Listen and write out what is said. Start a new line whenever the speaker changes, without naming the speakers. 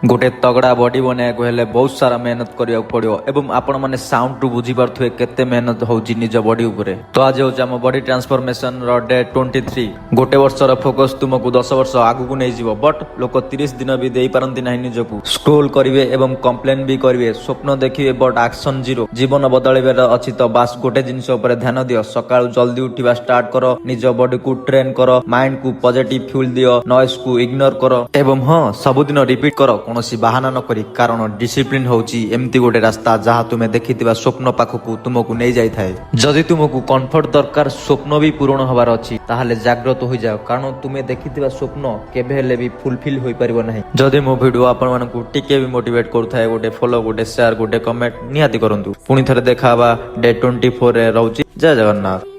गोटे तगड़ा बॉडी बनाया हेले बहुत सारा मेहनत करिया पड़ियो एवं आपण माने साउंड टू बुझी पारथुए केते मेहनत होउची निज बॉडी उपरे। तो आज होउची हम बॉडी ट्रांसफॉर्मेशन रो डे 23। गोटे वर्षर फोकस तुमको 10 वर्ष आगु को नै जीवो बट लोक 30 दिन भी देई पारंती नाही निजकू। स्क्रोल करिवे एवं कंप्लेन भी करिवे, स्वप्न देखिवे बट एक्शन जीरो। जीवन बदलैबे अछि तो बास गोटे जिंस ऊपर ध्यान दियो। सकाळ जल्दी उठिबा स्टार्ट करो, निज बॉडी को ट्रेन करो, माइंड को पॉजिटिव फ्यूल दियो, नॉइज को इग्नोर करो एवं हां सबुदिन रिपीट करो कोनोसी बहाना न करी। कारण डिसिप्लिन होउची एमती गोटे रास्ता जहाँ तुमे देखिथिबा स्वप्न पाखकू तुमको नै जाई थाए। जदि तुमको कंफर्ट दरकार, स्वप्न भी पूर्ण होबार अछि, ताहाले जागृत हो जाओ। कारण तुमे देखिथिबा स्वप्न केबे हेले भी फुलफिल होई परिबो नाही। जदि मो वीडियो आपण मानकू टिके भी मोटिवेट करथाय, गोटे फॉलो, गोटे शेयर, गोटे कमेंट निहाती करंतु। पुनी थरे देखाबा डे 24 रे रहउची। जय जगन्नाथ।